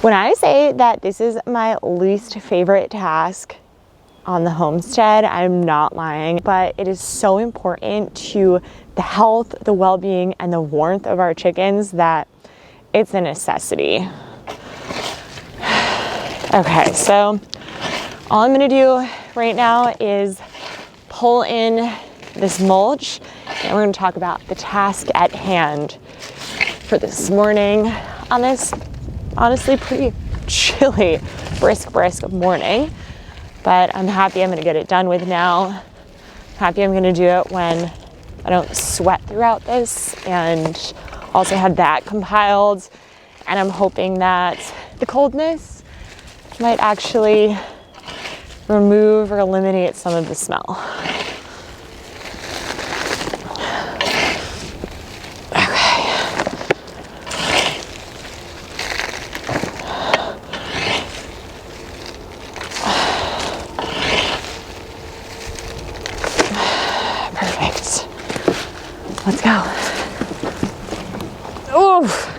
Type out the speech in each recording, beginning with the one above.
When I say that this is my least favorite task on the homestead, I'm not lying, but it is so important to the health, the well-being, and the warmth of our chickens that it's a necessity. Okay, so all I'm gonna do right now is pull in this mulch, and we're gonna talk about the task at hand for this morning on this honestly pretty chilly, brisk morning. But I'm happy I'm gonna get it done with now. Happy I'm gonna do it when I don't sweat throughout this, and also had that compiled. And I'm hoping that the coldness might actually remove or eliminate some of the smell. Let's go. Oof.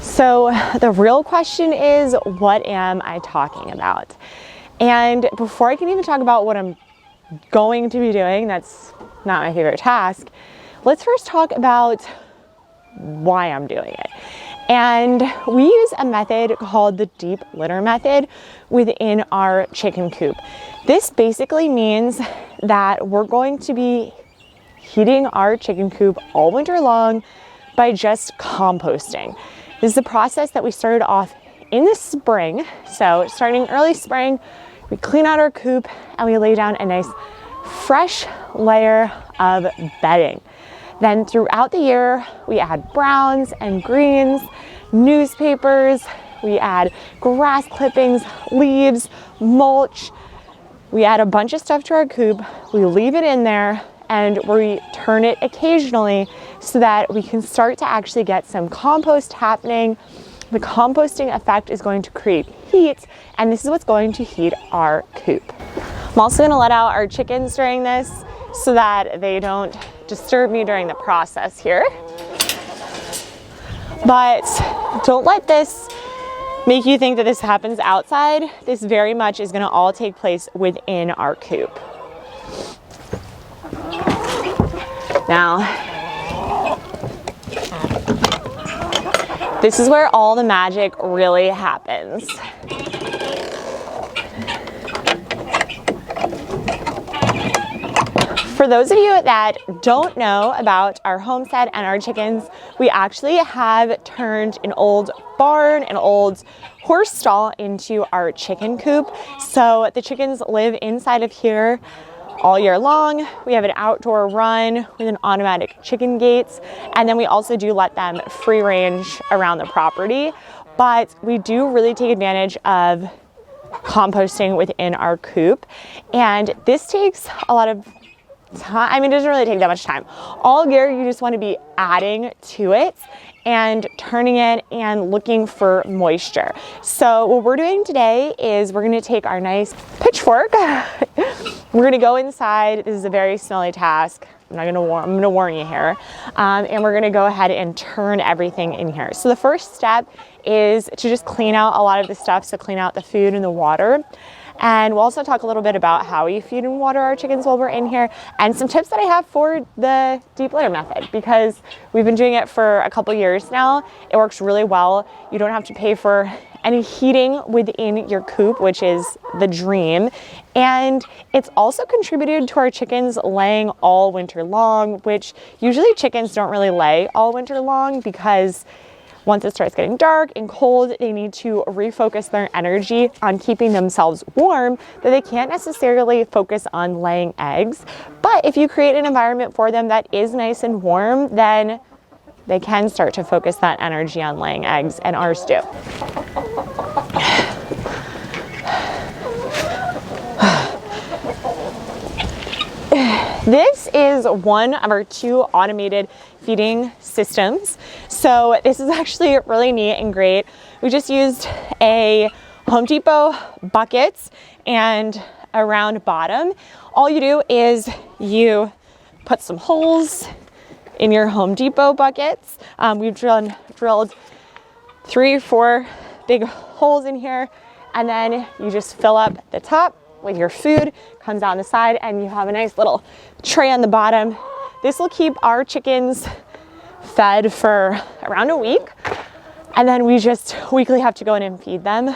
So the real question is, what am I talking about? And before I can even talk about what I'm going to be doing, that's not my favorite task, let's first talk about why I'm doing it. And we use a method called the deep litter method within our chicken coop. This basically means that we're going to be heating our chicken coop all winter long by just composting. This is a process that we started off in the spring. So starting early spring, we clean out our coop and we lay down a nice fresh layer of bedding. Then throughout the year, we add browns and greens, newspapers, we add grass clippings, leaves, mulch. We add a bunch of stuff to our coop, we leave it in there, and we turn it occasionally so that we can start to actually get some compost happening. The composting effect is going to create heat, and this is what's going to heat our coop. I'm also gonna let out our chickens during this so that they don't disturb me during the process here. But don't let this make you think that this happens outside. This very much is gonna all take place within our coop. Now, this is where all the magic really happens. For those of you that don't know about our homestead and our chickens, we actually have turned an old barn, an old horse stall into our chicken coop. So the chickens live inside of here all year long. We have an outdoor run with an automatic chicken gates, and then we also do let them free range around the property. But we do really take advantage of composting within our coop, and this takes a lot of time. I mean, it doesn't really take that much time. All year you just want to be adding to it and turning it and looking for moisture. So what we're doing today is we're going to take our nice pitchfork. We're going to go inside. This is a very smelly task. I'm going to warn you here. And we're going to go ahead and turn everything in here. So the first step is to just clean out a lot of the stuff. So clean out the food and the water. And we'll also talk a little bit about how we feed and water our chickens while we're in here, and some tips that I have for the deep litter method, because we've been doing it for a couple years now. It works really well. You don't have to pay for any heating within your coop, which is the dream. And it's also contributed to our chickens laying all winter long, which usually chickens don't really lay all winter long because once it starts getting dark and cold, they need to refocus their energy on keeping themselves warm, that they can't necessarily focus on laying eggs. But if you create an environment for them that is nice and warm, then they can start to focus that energy on laying eggs, and ours do. This is one of our 2 automated feeding systems. So this is actually really neat and great. We just used a Home Depot buckets and a round bottom. All you do is you put some holes in your Home Depot buckets. We've drilled 3 or 4 big holes in here, and then you just fill up the top with your food, comes down the side, and you have a nice little tray on the bottom. This will keep our chickens fed for around a week, and then we just weekly have to go in and feed them,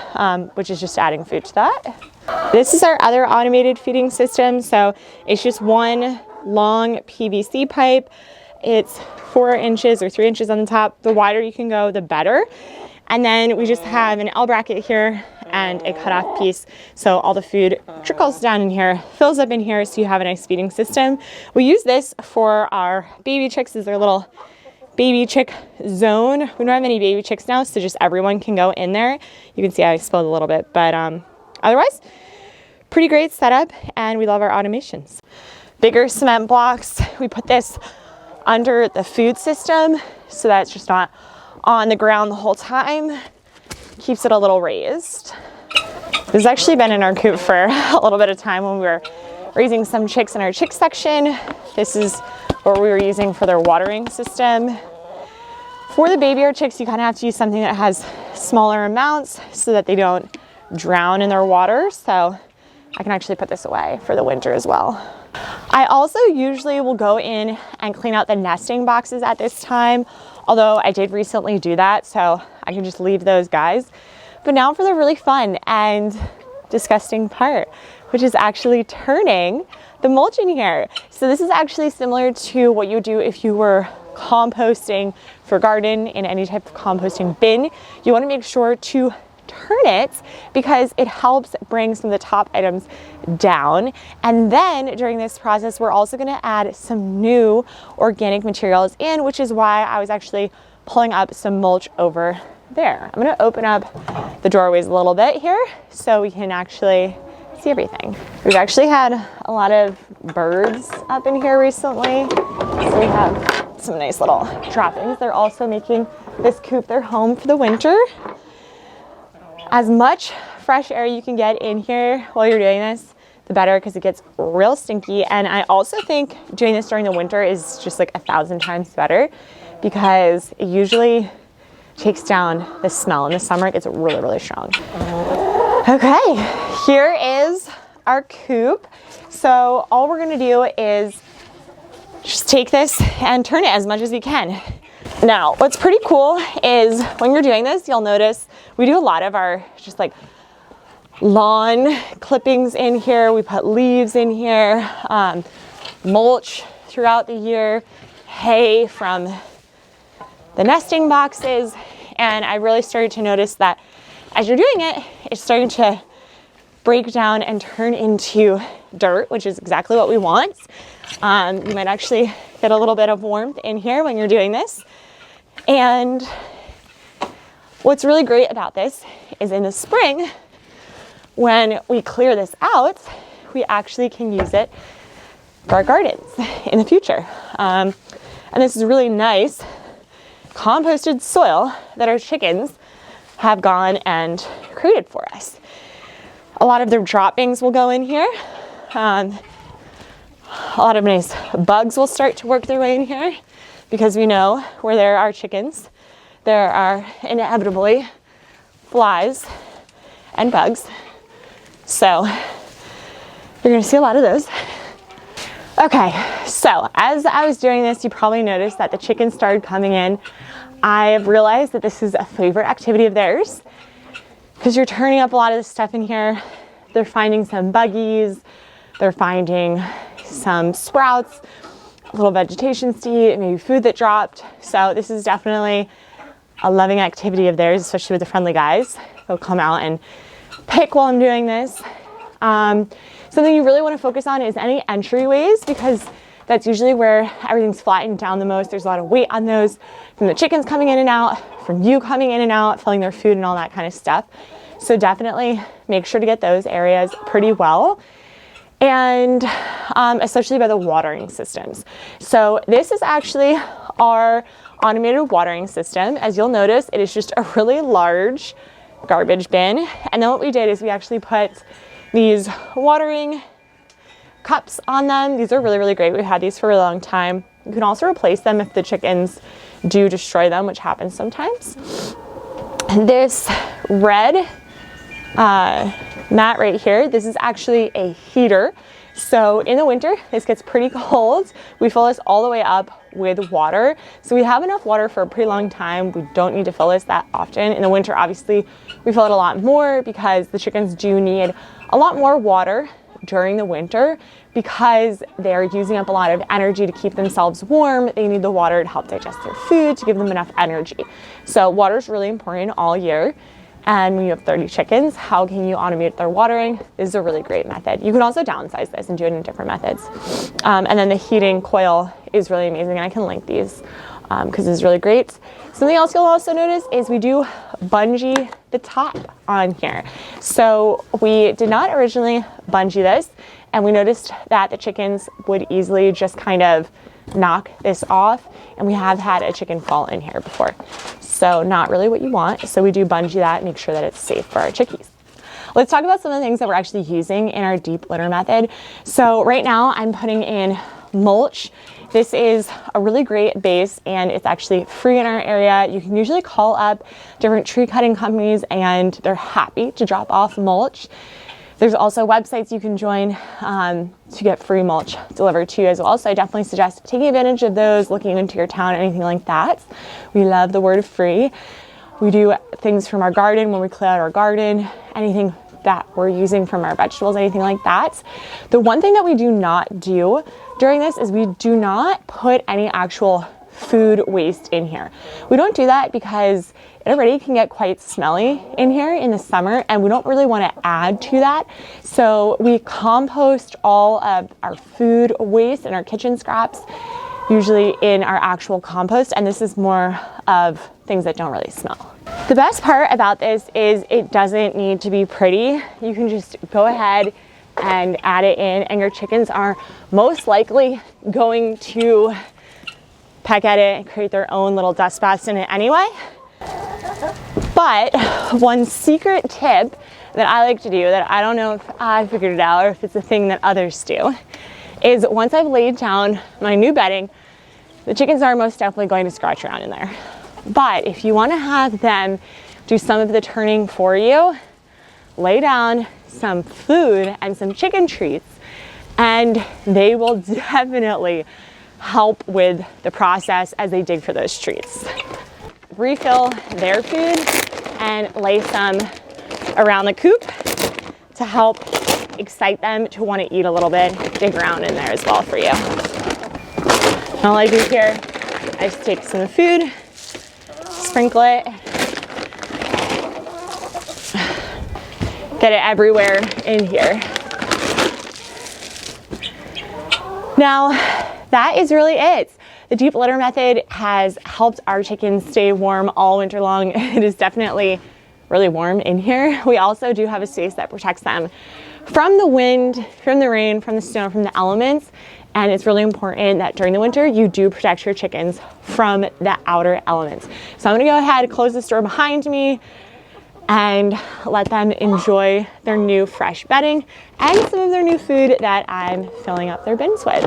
which is just adding food to that. This is our other automated feeding system. So it's just one long PVC pipe. It's 4 inches or 3 inches on the top. The wider you can go, the better. And then we just have an L bracket here and a cutoff piece. So all the food trickles down in here, fills up in here, so you have a nice feeding system. We use this for our baby chicks as their little baby chick zone. We don't have any baby chicks now, so just everyone can go in there. You can see I spilled a little bit, but otherwise, pretty great setup, and we love our automations. Bigger cement blocks. We put this under the food system so that it's just not on the ground the whole time. Keeps it a little raised. This has actually been in our coop for a little bit of time when we were raising some chicks in our chick section. This is what we were using for their watering system. For the baby chicks, you kind of have to use something that has smaller amounts so that they don't drown in their water. So I can actually put this away for the winter as well. I also usually will go in and clean out the nesting boxes at this time, although I did recently do that, so I can just leave those guys. But now for the really fun and disgusting part, which is actually turning the mulch in here. So this is actually similar to what you do if you were composting for garden in any type of composting bin. You want to make sure to turn it because it helps bring some of the top items down. And then during this process, we're also going to add some new organic materials in, which is why I was actually pulling up some mulch over there. I'm going to open up the doorways a little bit here so we can actually see everything. We've actually had a lot of birds up in here recently, so we have some nice little droppings. They're also making this coop their home for the winter. As much fresh air you can get in here while you're doing this, the better, because it gets real stinky. And I also think doing this during the winter is just like 1,000 times better because it usually takes down the smell. In the summer, it gets really, really strong. Okay, here is our coop. So all we're gonna do is just take this and turn it as much as we can. Now, what's pretty cool is when you're doing this, you'll notice we do a lot of our just like lawn clippings in here. We put leaves in here, mulch throughout the year, hay from the nesting boxes. And I really started to notice that as you're doing it, it's starting to break down and turn into dirt, which is exactly what we want. You might actually get a little bit of warmth in here when you're doing this. And what's really great about this is in the spring, when we clear this out, we actually can use it for our gardens in the future. And this is really nice composted soil that our chickens have gone and created for us. A lot of their droppings will go in here. A lot of nice bugs will start to work their way in here because we know where there are chickens, there are inevitably flies and bugs. So you're gonna see a lot of those. Okay, so as I was doing this, you probably noticed that the chickens started coming in. I've realized that this is a favorite activity of theirs because you're turning up a lot of this stuff in here. They're finding some buggies, they're finding some sprouts, a little vegetation seed, maybe food that dropped. So this is definitely a loving activity of theirs, especially with the friendly guys. They'll come out and pick while I'm doing this. Something you really want to focus on is any entryways because that's usually where everything's flattened down the most. There's a lot of weight on those from the chickens coming in and out, from you coming in and out, filling their food and all that kind of stuff. So definitely make sure to get those areas pretty well. and especially by the watering systems. So this is actually our automated watering system. As you'll notice, it is just a really large garbage bin. And then what we did is we actually put these watering cups on them. These are really, really great. We've had these for a long time. You can also replace them if the chickens do destroy them, which happens sometimes. This red mat right here, this is actually a heater. So in the winter, this gets pretty cold. We fill this all the way up with water. So we have enough water for a pretty long time. We don't need to fill this that often. In the winter, obviously, we fill it a lot more because the chickens do need a lot more water during the winter because they're using up a lot of energy to keep themselves warm. They need the water to help digest their food, to give them enough energy. So water is really important all year. And when you have 30 chickens, how can you automate their watering? This is a really great method. You can also downsize this and do it in different methods. And then the heating coil is really amazing. And I can link these because it's really great. Something else you'll also notice is we do bungee the top on here. So we did not originally bungee this, and we noticed that the chickens would easily just kind of knock this off, and we have had a chicken fall in here before. So not really what you want. So we do bungee that and make sure that it's safe for our chickies. Let's talk about some of the things that we're actually using in our deep litter method. So right now I'm putting in mulch. This is a really great base and it's actually free in our area. You can usually call up different tree cutting companies and they're happy to drop off mulch. There's also websites you can join to get free mulch delivered to you as well. So I definitely suggest taking advantage of those, looking into your town, anything like that. We love the word free. We do things from our garden when we clear out our garden, anything that we're using from our vegetables, anything like that. The one thing that we do not do during this is we do not put any actual food waste in here. We don't do that because it already can get quite smelly in here in the summer and we don't really want to add to that. So we compost all of our food waste and our kitchen scraps usually in our actual compost, and this is more of things that don't really smell. The best part about this is it doesn't need to be pretty. You can just go ahead and add it in and your chickens are most likely going to peck at it and create their own little dust baths in it anyway. But one secret tip that I like to do that I don't know if I figured it out or if it's a thing that others do is once I've laid down my new bedding, the chickens are most definitely going to scratch around in there. But if you want to have them do some of the turning for you, lay down some food and some chicken treats and they will definitely help with the process as they dig for those treats. Refill their food and lay some around the coop to help excite them to want to eat a little bit, dig around in there as well for you. All I do here, I just take some food, sprinkle it, get it everywhere in here. Now, that is really it. The deep litter method has helped our chickens stay warm all winter long. It is definitely really warm in here. We also do have a space that protects them from the wind, from the rain, from the snow, from the elements. And it's really important that during the winter, you do protect your chickens from the outer elements. So I'm gonna go ahead, close this door behind me and let them enjoy their new fresh bedding and some of their new food that I'm filling up their bins with.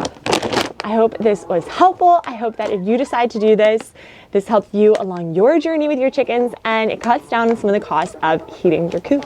I hope this was helpful. I hope that if you decide to do this, this helps you along your journey with your chickens and it cuts down on some of the costs of heating your coop.